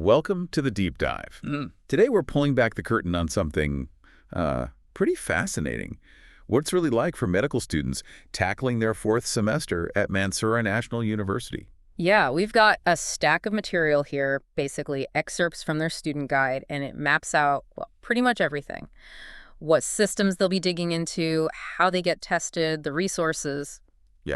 welcome to the deep dive. Today we're pulling back the curtain on something pretty fascinating. What it's really like for medical students tackling their fourth semester at Mansoura National University. Yeah, we've got a stack of material here, basically excerpts from their student guide, and it maps out, well, pretty much everything. What systems they'll be digging into, how they get tested, the resources,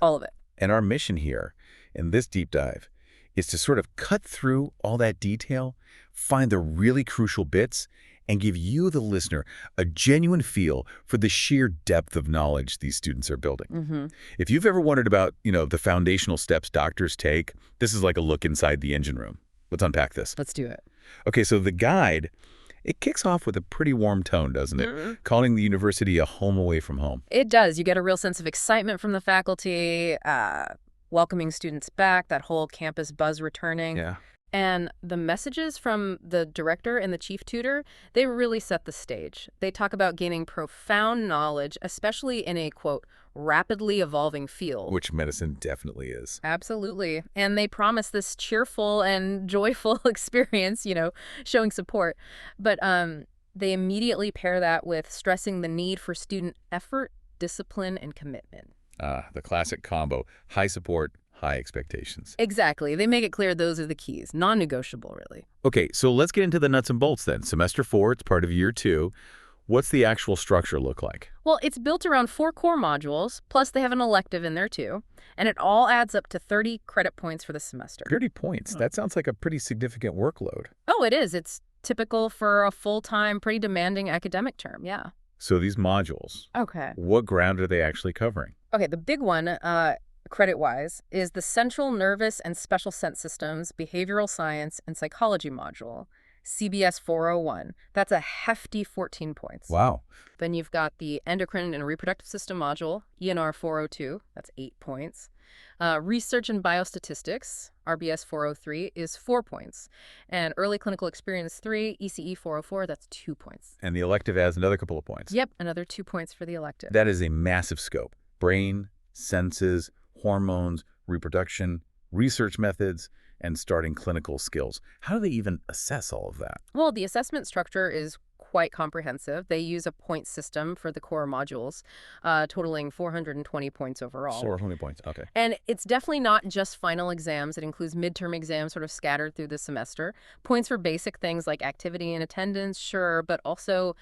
all of it. And our mission here in this deep dive is to sort of cut through all that detail, find the really crucial bits, and give you, the listener, a genuine feel for the sheer depth of knowledge these students are building. If you've ever wondered about, the foundational steps doctors take, this is like a look inside the engine room. Let's unpack this. Let's do it. Okay, so the guide, it kicks off with a pretty warm tone, doesn't it? Calling the university a home away from home. It does. You get a real sense of excitement from the faculty, welcoming students back, that whole campus buzz returning. Yeah. And the messages from the director and the chief tutor, they really set the stage. They talk about gaining profound knowledge, especially in a, quote, rapidly evolving field. Which medicine definitely is. Absolutely. And they promise this cheerful and joyful experience, showing support. But they immediately pair that with stressing the need for student effort, discipline, and commitment. The classic combo, high support, high expectations. Exactly. They make it clear those are the keys. Non-negotiable, really. Okay, so let's get into the nuts and bolts then. Semester 4, it's part of year 2. What's the actual structure look like? Well, it's built around 4 core modules, plus they have an elective in there too, and it all adds up to 30 credit points for the semester. 30 points? That sounds like a pretty significant workload. Oh, it is. It's typical for a full-time, pretty demanding academic term, yeah. So these modules, Okay. what ground are they actually covering? Okay, the big one, credit-wise, is the Central Nervous and Special Sense Systems, Behavioral Science, and Psychology module, CBS 401. That's a hefty 14 points. Wow. Then you've got the Endocrine and Reproductive System module, ENR 402. That's 8 points. Research and Biostatistics, RBS 403, is 4 points. And Early Clinical Experience 3, ECE 404, that's 2 points. And the elective adds another couple of points. Yep, another 2 points for the elective. That is a massive scope. Brain, senses, hormones, reproduction, research methods, and starting clinical skills. How do they even assess all of that? Well, the assessment structure is quite comprehensive. They use a point system for the core modules, totaling 420 points overall. 420 points, okay. And it's definitely not just final exams. It includes midterm exams sort of scattered through the semester. Points for basic things like activity and attendance, sure, but also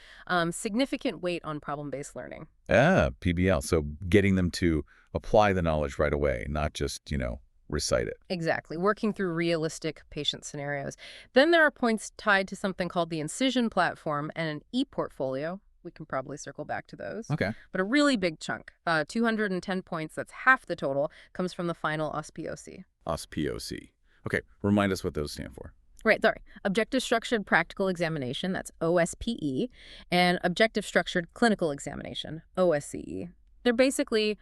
significant weight on problem-based learning. PBL. So getting them to apply the knowledge right away, not just, recite it. Exactly. Working through realistic patient scenarios. Then there are points tied to something called the Incision platform and an e-portfolio. We can probably circle back to those. Okay. But a really big chunk, 210 points, that's half the total, comes from the final OSPOC. OSPOC. Okay, remind us what those stand for. Right, sorry. Objective Structured Practical Examination, that's OSPE, and Objective Structured Clinical Examination, OSCE. They're basically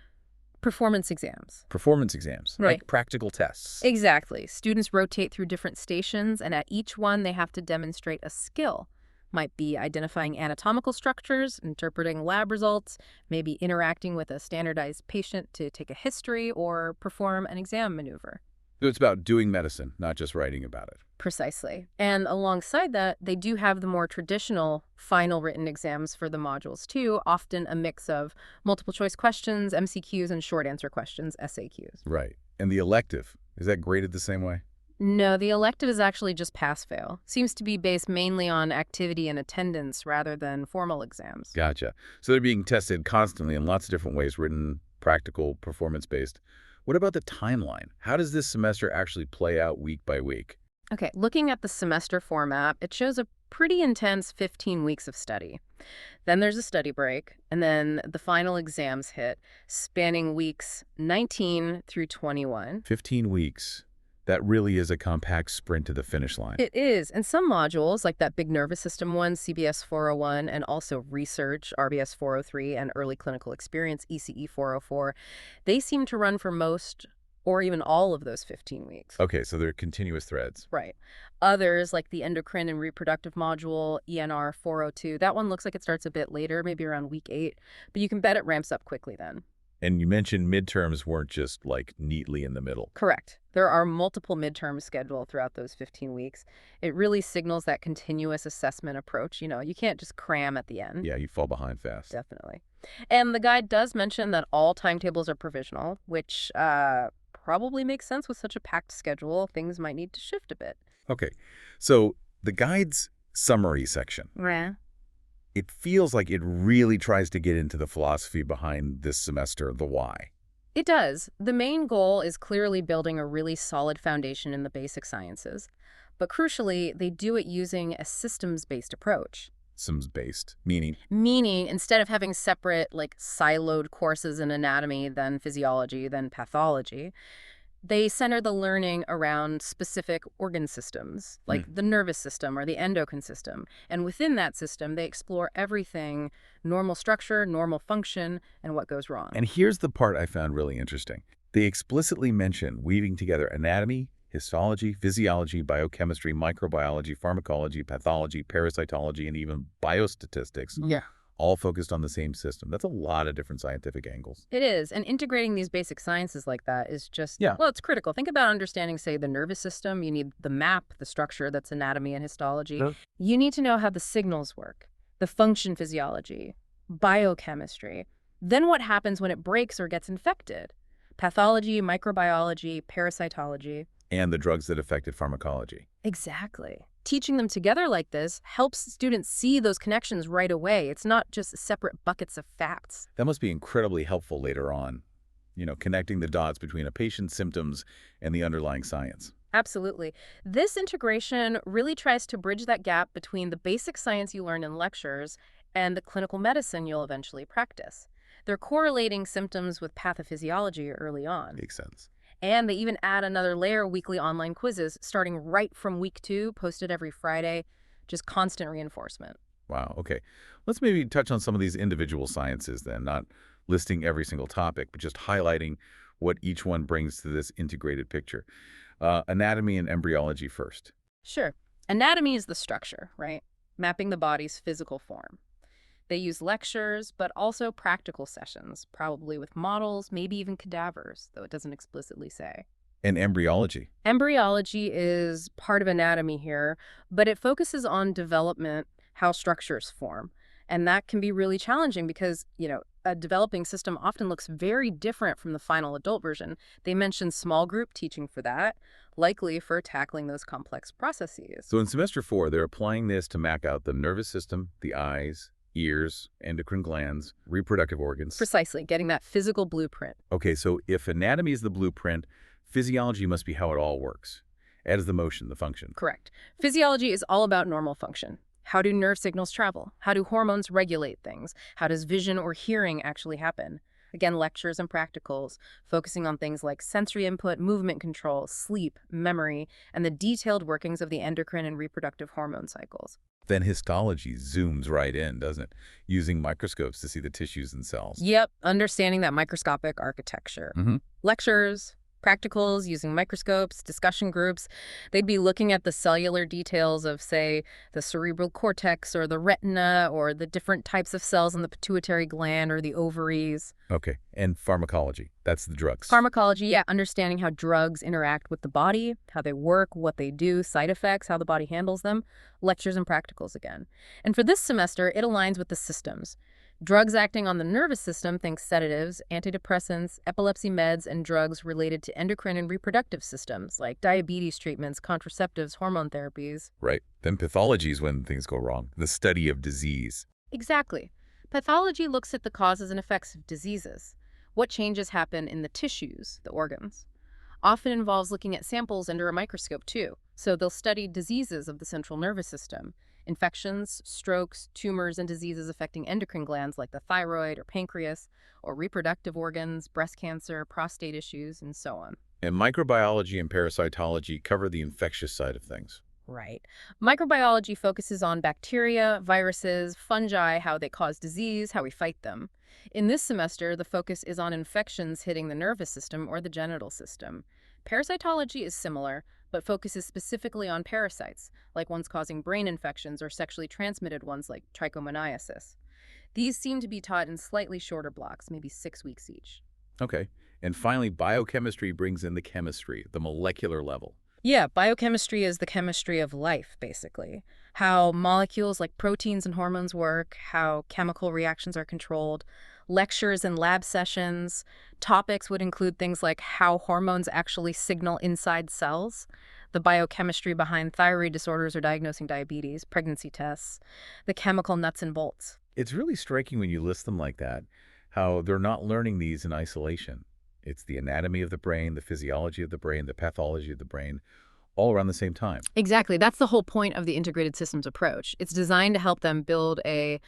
performance exams. Performance exams, Right. like practical tests. Exactly. Students rotate through different stations, and at each one they have to demonstrate a skill. Might be identifying anatomical structures, interpreting lab results, maybe interacting with a standardized patient to take a history or perform an exam maneuver. So it's about doing medicine, not just writing about it. Precisely. And alongside that, they do have the more traditional final written exams for the modules too, often a mix of multiple choice questions, MCQs, and short answer questions, SAQs. Right. And the elective, is that graded the same way? No, the elective is actually just pass-fail. Seems to be based mainly on activity and attendance rather than formal exams. Gotcha. So they're being tested constantly in lots of different ways, written, practical, performance-based. What about the timeline? How does this semester actually play out week by week? Okay, looking at the semester format, it shows a pretty intense 15 weeks of study. Then there's a study break, and then the final exams hit, spanning weeks 19 through 21. 15 weeks. That really is a compact sprint to the finish line. It is, and some modules, like that big nervous system one, CBS 401, and also research, RBS 403, and early clinical experience, ECE 404, they seem to run for most or even all of those 15 weeks. Okay, so they're continuous threads. Right. Others, like the endocrine and reproductive module, ENR 402, that one looks like it starts a bit later, maybe around week 8, but you can bet it ramps up quickly then. And you mentioned midterms weren't just, like, neatly in the middle. Correct. There are multiple midterms scheduled throughout those 15 weeks. It really signals that continuous assessment approach. You can't just cram at the end. Yeah, you fall behind fast. Definitely. And the guide does mention that all timetables are provisional, which probably makes sense with such a packed schedule. Things might need to shift a bit. Okay, so the guide's summary section, Right. it feels like it really tries to get into the philosophy behind this semester, the why. It does. The main goal is clearly building a really solid foundation in the basic sciences. But crucially, they do it using a systems-based approach. Systems-based, meaning, Meaning, instead of having separate, like, siloed courses in anatomy, then physiology, then pathology, they center the learning around specific organ systems, like the nervous system or the endocrine system. And within that system, they explore everything: normal structure, normal function, and what goes wrong. and here's the part I found really interesting. They explicitly mention weaving together anatomy, histology, physiology, biochemistry, microbiology, pharmacology, pathology, parasitology, and even biostatistics, Yeah. all focused on the same system. That's a lot of different scientific angles. It is. And integrating these basic sciences like that is just, Yeah. well, it's critical. Think about understanding, say, the nervous system. You need the map, the structure that's anatomy and histology. Yeah. You need to know how the signals work, the function physiology, biochemistry. Then what happens when it breaks or gets infected? Pathology, microbiology, parasitology. And the drugs that affected pharmacology. Exactly. Teaching them together like this helps students see those connections right away. It's not just separate buckets of facts. That must be incredibly helpful later on, connecting the dots between a patient's symptoms and the underlying science. Absolutely. This integration really tries to bridge that gap between the basic science you learn in lectures and the clinical medicine you'll eventually practice. They're correlating symptoms with pathophysiology early on. Makes sense. And they even add another layer of weekly online quizzes starting right from week 2, posted every Friday. Just constant reinforcement. Wow, okay. Let's maybe touch on some of these individual sciences then, not listing every single topic, but just highlighting what each one brings to this integrated picture. Anatomy and embryology first. Sure. Anatomy is the structure, right? Mapping the body's physical form. They use lectures, but also practical sessions, probably with models, maybe even cadavers, though it doesn't explicitly say. And embryology. Embryology is part of anatomy here, but it focuses on development, how structures form. And that can be really challenging because, a developing system often looks very different from the final adult version. They mention small group teaching for that, likely for tackling those complex processes. So in semester 4, they're applying this to map out the nervous system, the eyes, ears, endocrine glands, reproductive organs. Precisely, getting that physical blueprint. Okay, so if anatomy is the blueprint, physiology must be how it all works. As the motion, the function. Correct. Physiology is all about normal function. How do nerve signals travel? How do hormones regulate things? How does vision or hearing actually happen? Again, lectures and practicals, focusing on things like sensory input, movement control, sleep, memory, and the detailed workings of the endocrine and reproductive hormone cycles. Then histology zooms right in, doesn't it? Using microscopes to see the tissues and cells. Yep, understanding that microscopic architecture. Lectures, practicals, using microscopes, discussion groups. They'd be looking at the cellular details of, say, the cerebral cortex or the retina or the different types of cells in the pituitary gland or the ovaries. Okay, and pharmacology. That's the drugs. Pharmacology, yeah, understanding how drugs interact with the body, how they work, what they do, side effects, how the body handles them. Lectures and practicals again. And for this semester, it aligns with the systems. Drugs acting on the nervous system, think sedatives, antidepressants, epilepsy meds, and drugs related to endocrine and reproductive systems, like diabetes treatments, contraceptives, hormone therapies. Right. Then pathology is when things go wrong. The study of disease. Exactly. Pathology looks at the causes and effects of diseases. What changes happen in the tissues, the organs. Often involves looking at samples under a microscope, too. So they'll study diseases of the central nervous system. Infections, strokes, tumors, and diseases affecting endocrine glands like the thyroid or pancreas, or reproductive organs, breast cancer, prostate issues, and so on. And microbiology and parasitology cover the infectious side of things. Right. Microbiology focuses on bacteria, viruses, fungi, how they cause disease, how we fight them. In this semester, the focus is on infections hitting the nervous system or the genital system. Parasitology is similar, but focuses specifically on parasites, like ones causing brain infections or sexually transmitted ones like trichomoniasis. These seem to be taught in slightly shorter blocks, maybe 6 weeks each. Okay. And finally, biochemistry brings in the chemistry, the molecular level. Yeah, biochemistry is the chemistry of life, basically. How molecules like proteins and hormones work, how chemical reactions are controlled, lectures and lab sessions. Topics would include things like how hormones actually signal inside cells, the biochemistry behind thyroid disorders or diagnosing diabetes, pregnancy tests, the chemical nuts and bolts. It's really striking when you list them like that, how they're not learning these in isolation. It's the anatomy of the brain, the physiology of the brain, the pathology of the brain, all around the same time. Exactly. That's the whole point of the integrated systems approach. It's designed to help them build a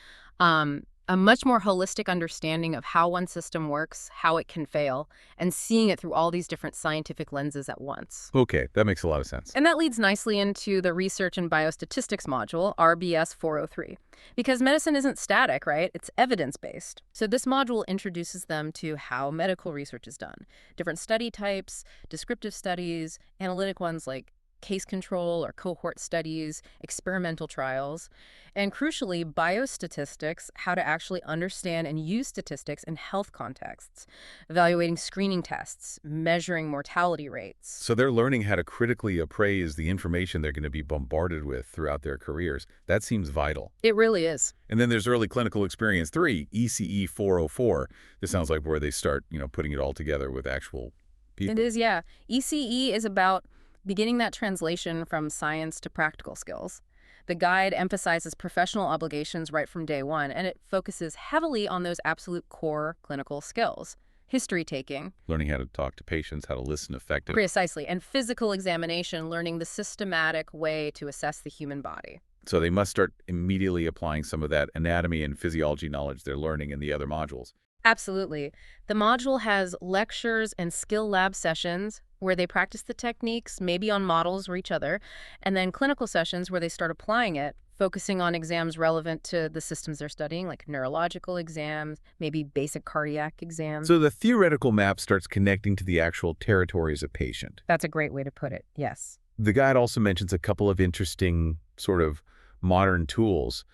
much more holistic understanding of how one system works, how it can fail, and seeing it through all these different scientific lenses at once. Okay, that makes a lot of sense. And that leads nicely into the Research and Biostatistics module, RBS 403. Because medicine isn't static, right? It's evidence-based. So this module introduces them to how medical research is done. Different study types, descriptive studies, analytic ones like case control or cohort studies, experimental trials, and crucially, biostatistics, how to actually understand and use statistics in health contexts, evaluating screening tests, measuring mortality rates. So they're learning how to critically appraise the information they're going to be bombarded with throughout their careers. That seems vital. It really is. And then there's early clinical experience 3, ECE 404. This sounds like where they start, putting it all together with actual people. It is, yeah. ECE is about beginning that translation from science to practical skills. The guide emphasizes professional obligations right from day one, and it focuses heavily on those absolute core clinical skills. History taking. Learning how to talk to patients, how to listen effectively. Precisely. And physical examination, learning the systematic way to assess the human body. So they must start immediately applying some of that anatomy and physiology knowledge they're learning in the other modules. Absolutely. The module has lectures and skill lab sessions where they practice the techniques, maybe on models or each other, and then clinical sessions where they start applying it, focusing on exams relevant to the systems they're studying, like neurological exams, maybe basic cardiac exams. So the theoretical map starts connecting to the actual territory as a patient. That's a great way to put it, yes. The guide also mentions a couple of interesting sort of modern tools.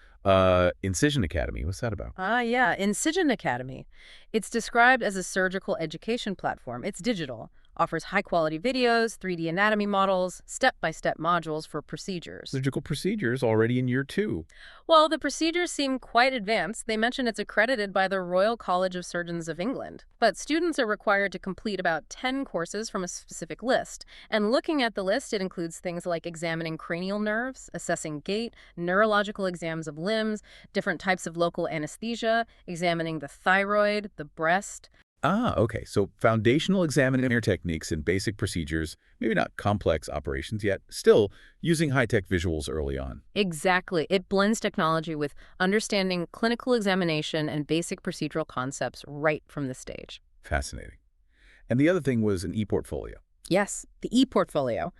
Incision Academy, what's that about? Yeah, Incision Academy. It's described as a surgical education platform. It's digital, offers high-quality videos, 3D anatomy models, step-by-step modules for procedures. Surgical procedures already in year 2. Well, the procedures seem quite advanced. They mention it's accredited by the Royal College of Surgeons of England. But students are required to complete about 10 courses from a specific list. And looking at the list, it includes things like examining cranial nerves, assessing gait, neurological exams of limbs, different types of local anesthesia, examining the thyroid, the breast. Okay. So foundational examiner techniques and basic procedures, maybe not complex operations yet, still using high-tech visuals early on. Exactly. It blends technology with understanding clinical examination and basic procedural concepts right from the stage. Fascinating. And the other thing was an e-portfolio. Yes, the e-portfolio.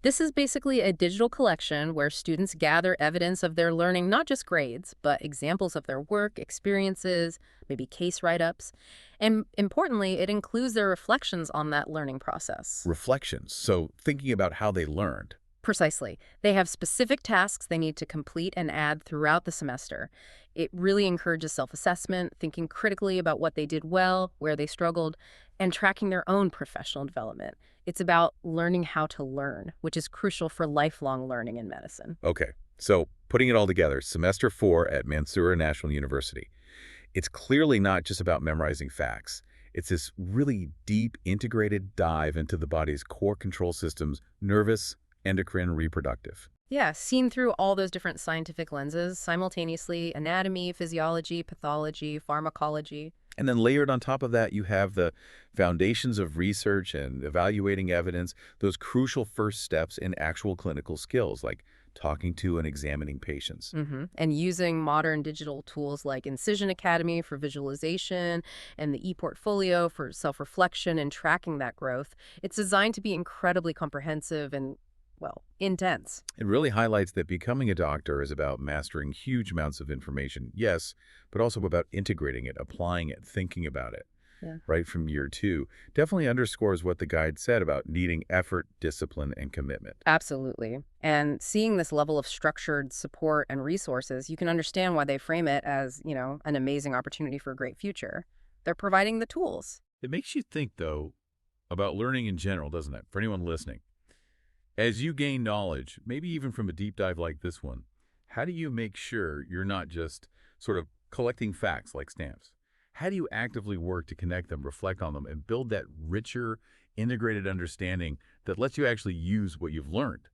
This is basically a digital collection where students gather evidence of their learning, not just grades, but examples of their work, experiences, maybe case write-ups. And importantly, it includes their reflections on that learning process. Reflections. So thinking about how they learned. Precisely. They have specific tasks they need to complete and add throughout the semester. It really encourages self-assessment, thinking critically about what they did well, where they struggled, and tracking their own professional development. It's about learning how to learn, which is crucial for lifelong learning in medicine. Okay. So putting it all together, semester 4 at Mansoura National University. It's clearly not just about memorizing facts. It's this really deep, integrated dive into the body's core control systems, nervous, endocrine, reproductive. Yeah, seen through all those different scientific lenses, simultaneously anatomy, physiology, pathology, pharmacology. And then layered on top of that, you have the foundations of research and evaluating evidence, those crucial first steps in actual clinical skills, like talking to and examining patients. And using modern digital tools like Incision Academy for visualization and the ePortfolio for self-reflection and tracking that growth. It's designed to be incredibly comprehensive and, well, intense. It really highlights that becoming a doctor is about mastering huge amounts of information, yes, but also about integrating it, applying it, thinking about it. Yeah. Right from year 2, definitely underscores what the guide said about needing effort, discipline, and commitment. Absolutely. And seeing this level of structured support and resources, you can understand why they frame it as, an amazing opportunity for a great future. They're providing the tools. It makes you think, though, about learning in general, doesn't it? For anyone listening. As you gain knowledge, maybe even from a deep dive like this one, how do you make sure you're not just sort of collecting facts like stamps? How do you actively work to connect them, reflect on them, and build that richer, integrated understanding that lets you actually use what you've learned?